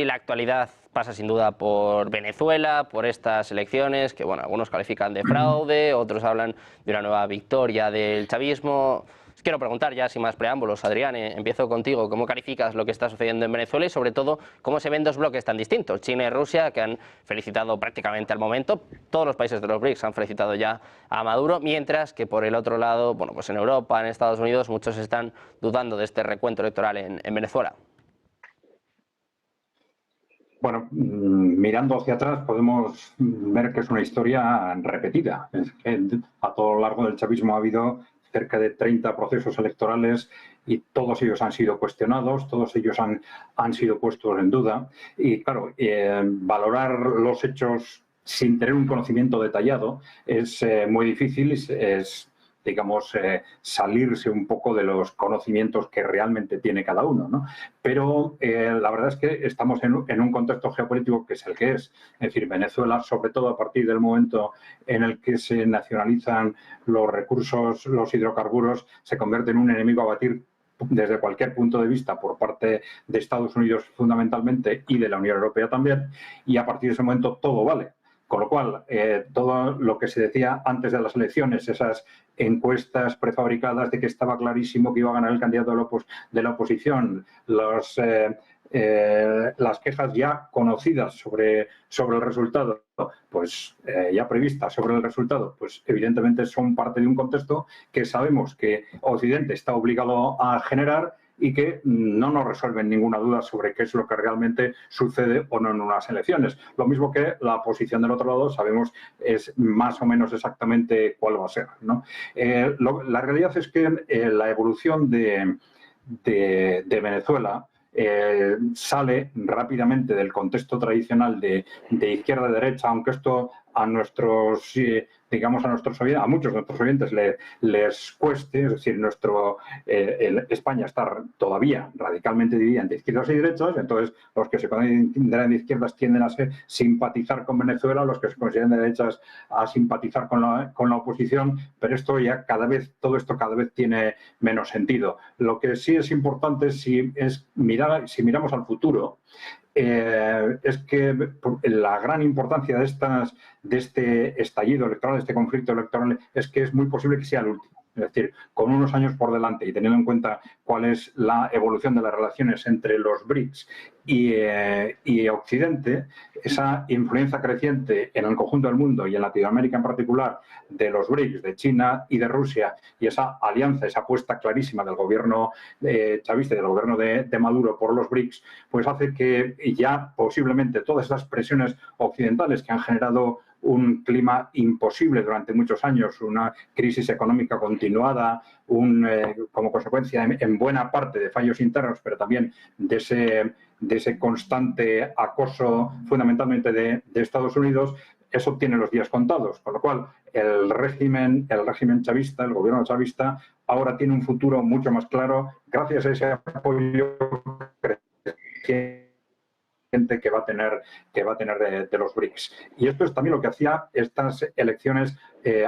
Y la actualidad pasa sin duda por Venezuela, por estas elecciones que, bueno, algunos califican de fraude, otros hablan de una nueva victoria del chavismo. Os quiero preguntar ya, sin más preámbulos, Adrián, empiezo contigo. ¿Cómo calificas lo que está sucediendo en Venezuela y, sobre todo, cómo se ven dos bloques tan distintos, China y Rusia, que han felicitado prácticamente al momento? Todos los países de los BRICS han felicitado ya a Maduro, mientras que por el otro lado, bueno, pues en Europa, en Estados Unidos, muchos están dudando de este recuento electoral en Venezuela. Bueno, mirando hacia atrás podemos ver que es una historia repetida. Es que a todo lo largo del chavismo ha habido cerca de 30 procesos electorales y todos ellos han sido cuestionados, todos ellos han sido puestos en duda. Y claro, valorar los hechos sin tener un conocimiento detallado es muy difícil, digamos, salirse un poco de los conocimientos que realmente tiene cada uno, ¿no? Pero la verdad es que estamos en un contexto geopolítico que es el que es. Es decir, Venezuela, sobre todo a partir del momento en el que se nacionalizan los recursos, los hidrocarburos, se convierte en un enemigo a batir desde cualquier punto de vista por parte de Estados Unidos fundamentalmente y de la Unión Europea también, y a partir de ese momento todo vale. Con lo cual, todo lo que se decía antes de las elecciones, esas encuestas prefabricadas de que estaba clarísimo que iba a ganar el candidato de la oposición, las quejas ya conocidas sobre el resultado, pues ya previstas sobre el resultado, pues evidentemente son parte de un contexto que sabemos que Occidente está obligado a generar y que no nos resuelven ninguna duda sobre qué es lo que realmente sucede o no en unas elecciones. Lo mismo que la posición del otro lado sabemos es más o menos exactamente cuál va a ser, ¿no? La realidad es que la evolución de Venezuela sale rápidamente del contexto tradicional de izquierda-derecha, aunque esto a nuestros, digamos, a muchos de nuestros oyentes les cueste. Es decir, España está todavía radicalmente dividida entre izquierdas y derechas, entonces los que se consideran de izquierdas tienden a simpatizar con Venezuela, los que se consideran de derechas a simpatizar con la oposición, pero todo esto cada vez tiene menos sentido. Lo que sí es importante si miramos al futuro, es que la gran importancia de este estallido electoral, de este conflicto electoral, es que es muy posible que sea el último. Es decir, con unos años por delante y teniendo en cuenta cuál es la evolución de las relaciones entre los BRICS y Occidente, esa influencia creciente en el conjunto del mundo y en Latinoamérica en particular de los BRICS, de China y de Rusia, y esa alianza, esa apuesta clarísima del gobierno chavista y del gobierno de Maduro por los BRICS, pues hace que ya posiblemente todas esas presiones occidentales que han generado un clima imposible durante muchos años, una crisis económica continuada, como consecuencia en buena parte de fallos internos, pero también de ese constante acoso fundamentalmente de Estados Unidos, eso tiene los días contados, con lo cual el régimen chavista, el gobierno chavista, ahora tiene un futuro mucho más claro gracias a ese apoyo que va a tener de los BRICS. Y esto es también lo que hacía estas elecciones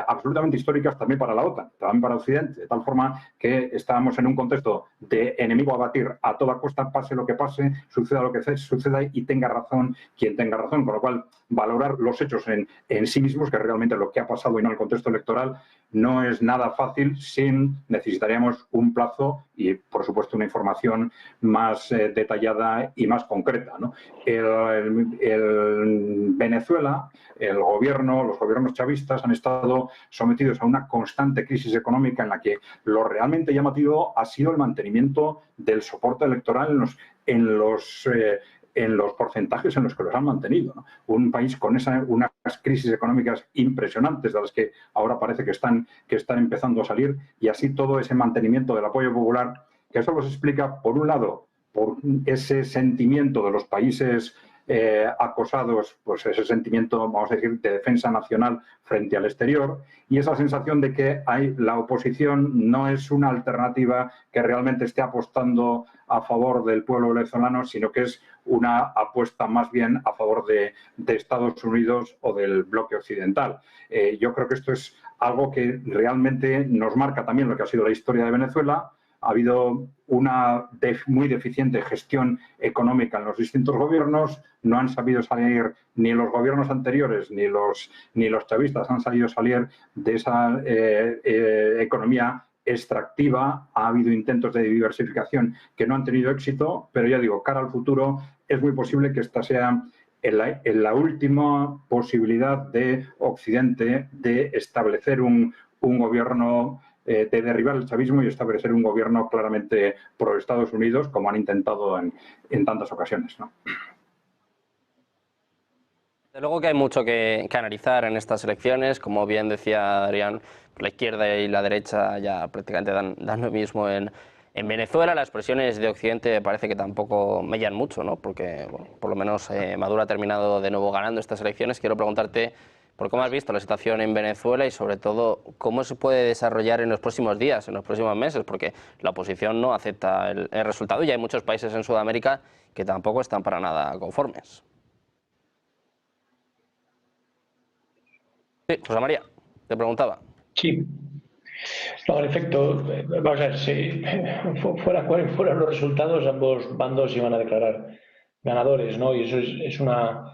absolutamente históricas también para la OTAN, también para Occidente, de tal forma que estábamos en un contexto de enemigo a batir a toda costa, pase lo que pase, suceda lo que suceda y tenga razón quien tenga razón, con lo cual valorar los hechos en sí mismos, que es realmente lo que ha pasado y no el contexto electoral, no es nada fácil. Necesitaríamos un plazo y, por supuesto, una información más detallada y más concreta, ¿no? Venezuela, los gobiernos chavistas han estado sometidos a una constante crisis económica en la que lo realmente llamativo ha sido el mantenimiento del soporte electoral en los porcentajes en los que los han mantenido, ¿no? Un país con unas crisis económicas impresionantes de las que ahora parece que están empezando a salir, y así todo ese mantenimiento del apoyo popular, que eso se explica, por un lado, por ese sentimiento de los países acosados, pues ese sentimiento, vamos a decir, de defensa nacional frente al exterior, y esa sensación de que la oposición no es una alternativa que realmente esté apostando a favor del pueblo venezolano, sino que es una apuesta más bien a favor de Estados Unidos o del bloque occidental. Yo creo que esto es algo que realmente nos marca también lo que ha sido la historia de Venezuela, ha habido una muy deficiente gestión económica en los distintos gobiernos, no han sabido salir, ni los gobiernos anteriores ni los chavistas han sabido salir de esa economía extractiva. Ha habido intentos de diversificación que no han tenido éxito, pero ya digo, cara al futuro, es muy posible que esta sea en la última posibilidad de Occidente de establecer un gobierno, de derribar el chavismo y establecer un gobierno claramente pro Estados Unidos, como han intentado en tantas ocasiones, ¿no? Desde luego que hay mucho que analizar en estas elecciones. Como bien decía Adrián, la izquierda y la derecha ya prácticamente dan lo mismo en Venezuela. Las presiones de Occidente parece que tampoco mellan mucho, ¿no? Porque bueno, por lo menos Maduro ha terminado de nuevo ganando estas elecciones. Quiero preguntarte por cómo has visto la situación en Venezuela y sobre todo cómo se puede desarrollar en los próximos días, en los próximos meses, porque la oposición no acepta el resultado y hay muchos países en Sudamérica que tampoco están para nada conformes. Sí, José María, te preguntaba. Sí. No, en efecto, vamos a ver, si fuera cuáles fueran los resultados, ambos bandos iban a declarar ganadores, ¿no? Y eso es una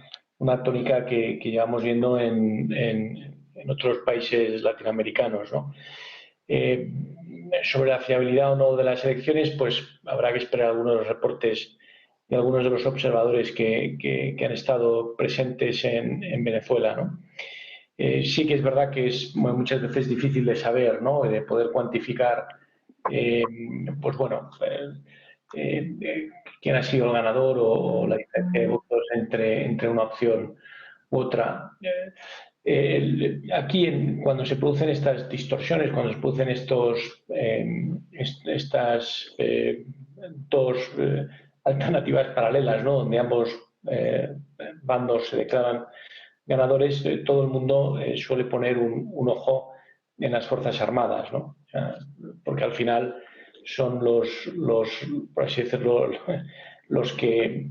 tónica que llevamos viendo en otros países latinoamericanos, ¿no? Sobre la fiabilidad o no de las elecciones, pues habrá que esperar algunos de los reportes de algunos de los observadores que han estado presentes en Venezuela, ¿no? Sí que es verdad que es muchas veces difícil de saber, ¿no? De poder cuantificar, pues bueno, quién ha sido el ganador o la diferencia de votos entre una opción u otra. Aquí, cuando se producen estas distorsiones, cuando se producen estas dos alternativas paralelas, ¿no? Donde ambos bandos se declaran ganadores, todo el mundo suele poner un ojo en las Fuerzas Armadas, ¿no? O sea, porque al final son por así decirlo, los que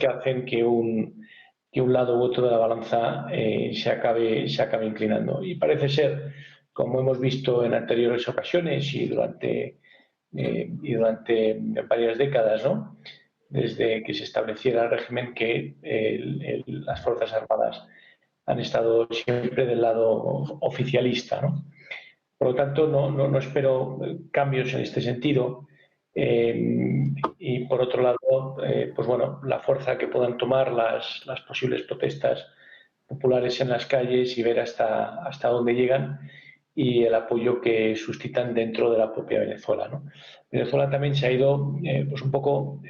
hacen que un lado u otro de la balanza se acabe inclinando. Y parece ser, como hemos visto en anteriores ocasiones y durante varias décadas, ¿no? Desde que se estableciera el régimen, que las Fuerzas Armadas han estado siempre del lado oficialista, ¿no? Por lo tanto, no espero cambios en este sentido. Y por otro lado, pues bueno, la fuerza que puedan tomar las posibles protestas populares en las calles y ver hasta dónde llegan y el apoyo que suscitan dentro de la propia Venezuela, ¿no? Venezuela también se ha ido pues un poco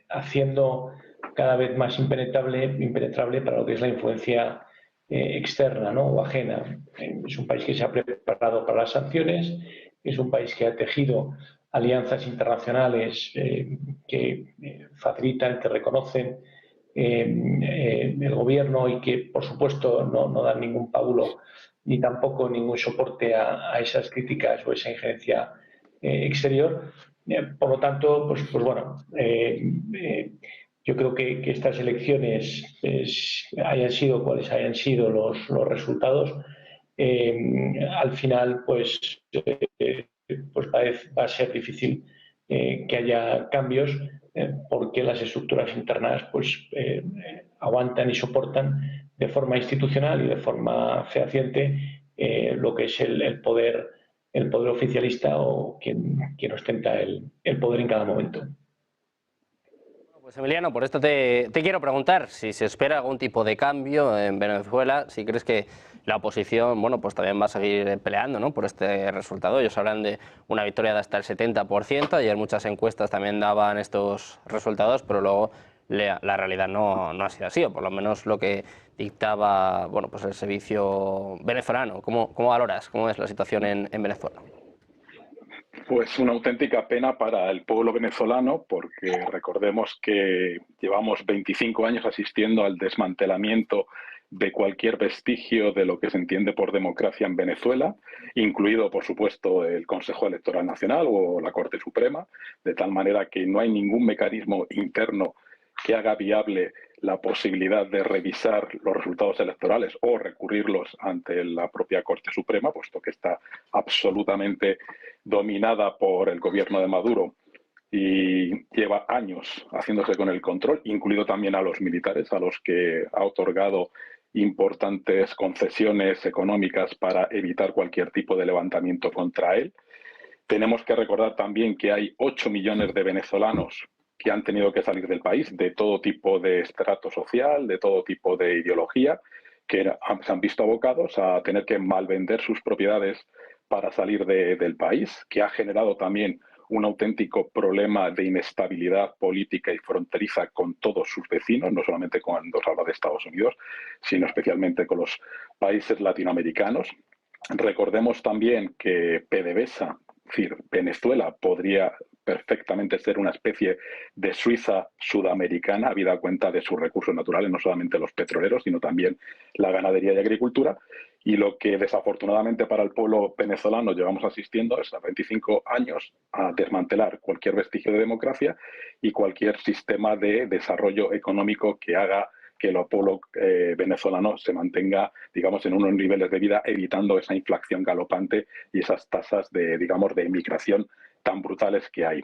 haciendo cada vez más impenetrable para lo que es la influencia externa, ¿no? O ajena. Es un país que se ha preparado para las sanciones, es un país que ha tejido alianzas internacionales que facilitan, que reconocen el gobierno y que, por supuesto, no dan ningún pábulo ni tampoco ningún soporte a esas críticas o esa injerencia exterior. Por lo tanto, pues bueno, yo creo que estas elecciones, hayan sido cuales hayan sido los resultados, al final pues va a ser difícil que haya cambios porque las estructuras internas pues aguantan y soportan de forma institucional y de forma fehaciente lo que es el poder oficialista o quien ostenta el poder en cada momento. Pues Emiliano, por esto te quiero preguntar si se espera algún tipo de cambio en Venezuela, si crees que la oposición, bueno, pues también va a seguir peleando, ¿no?, por este resultado. Ellos hablan de una victoria de hasta el 70%, ayer muchas encuestas también daban estos resultados, pero luego la realidad no ha sido así, o por lo menos lo que dictaba, bueno, pues el servicio venezolano. ¿Cómo valoras? ¿Cómo es la situación en Venezuela? Pues una auténtica pena para el pueblo venezolano, porque recordemos que llevamos 25 años asistiendo al desmantelamiento de cualquier vestigio de lo que se entiende por democracia en Venezuela, incluido, por supuesto, el Consejo Electoral Nacional o la Corte Suprema, de tal manera que no hay ningún mecanismo interno que haga viable la posibilidad de revisar los resultados electorales o recurrirlos ante la propia Corte Suprema, puesto que está absolutamente dominada por el gobierno de Maduro y lleva años haciéndose con el control, incluido también a los militares, a los que ha otorgado importantes concesiones económicas para evitar cualquier tipo de levantamiento contra él. Tenemos que recordar también que hay 8 millones de venezolanos que han tenido que salir del país, de todo tipo de estrato social, de todo tipo de ideología, que se han visto abocados a tener que malvender sus propiedades para salir del país, que ha generado también un auténtico problema de inestabilidad política y fronteriza con todos sus vecinos, no solamente cuando se habla de Estados Unidos, sino especialmente con los países latinoamericanos. Recordemos también que PDVSA, es decir, Venezuela, podría perfectamente ser una especie de Suiza sudamericana, habida cuenta de sus recursos naturales, no solamente los petroleros, sino también la ganadería y agricultura. Y lo que desafortunadamente para el pueblo venezolano llevamos asistiendo es a 25 años a desmantelar cualquier vestigio de democracia y cualquier sistema de desarrollo económico que haga que el pueblo venezolano se mantenga, digamos, en unos niveles de vida, evitando esa inflación galopante y esas tasas de, digamos, de inmigración tan brutales que hay.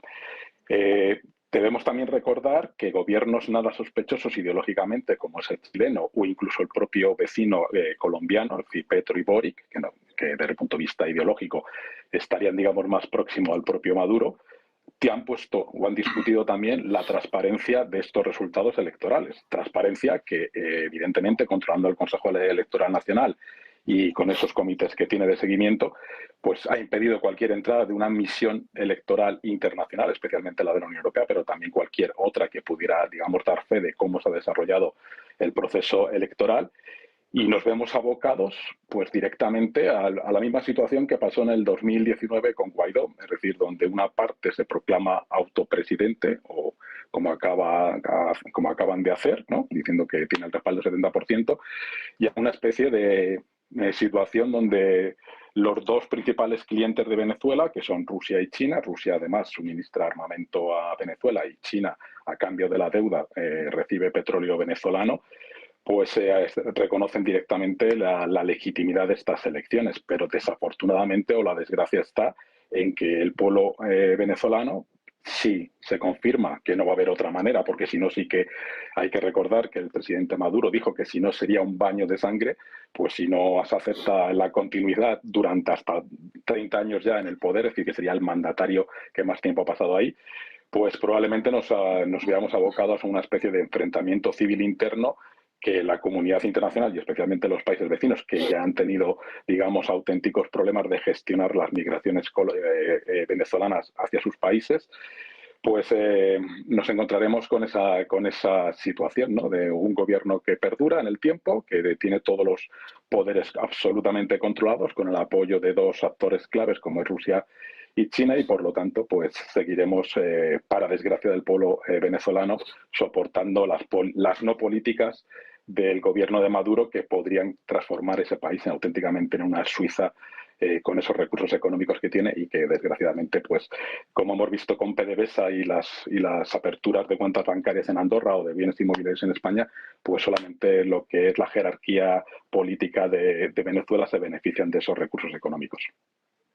Debemos también recordar que gobiernos nada sospechosos ideológicamente, como es el chileno o incluso el propio vecino colombiano, es decir, Petro y Boric, que desde el punto de vista ideológico estarían, digamos, más próximos al propio Maduro, te han puesto o han discutido también la transparencia de estos resultados electorales. Transparencia que, evidentemente, controlando el Consejo Electoral Nacional y con esos comités que tiene de seguimiento, pues ha impedido cualquier entrada de una misión electoral internacional, especialmente la de la Unión Europea, pero también cualquier otra que pudiera, digamos, dar fe de cómo se ha desarrollado el proceso electoral. Y nos vemos abocados pues directamente a la misma situación que pasó en el 2019 con Guaidó, es decir, donde una parte se proclama autopresidente, o como acaban de hacer, ¿no?, diciendo que tiene el respaldo del 70%, y a una especie de situación donde los dos principales clientes de Venezuela, que son Rusia y China, Rusia además suministra armamento a Venezuela y China, a cambio de la deuda, recibe petróleo venezolano, pues reconocen directamente la legitimidad de estas elecciones, pero desafortunadamente, o la desgracia está en que el pueblo venezolano, sí se confirma que no va a haber otra manera, porque si no sí que hay que recordar que el presidente Maduro dijo que si no sería un baño de sangre, pues si no se acepta la continuidad durante hasta 30 años ya en el poder, es decir, que sería el mandatario que más tiempo ha pasado ahí, pues probablemente nos veamos abocados a una especie de enfrentamiento civil interno que la comunidad internacional y especialmente los países vecinos, que ya han tenido, digamos, auténticos problemas de gestionar las migraciones venezolanas hacia sus países, pues nos encontraremos con esa situación, ¿no?, de un gobierno que perdura en el tiempo, que tiene todos los poderes absolutamente controlados, con el apoyo de dos actores claves como es Rusia y China, y por lo tanto pues seguiremos, para desgracia del pueblo venezolano, soportando las no políticas del gobierno de Maduro, que podrían transformar ese país auténticamente en una Suiza con esos recursos económicos que tiene, y que desgraciadamente, pues como hemos visto con PDVSA y las aperturas de cuentas bancarias en Andorra o de bienes inmobiliarios en España, pues solamente lo que es la jerarquía política de Venezuela se benefician de esos recursos económicos.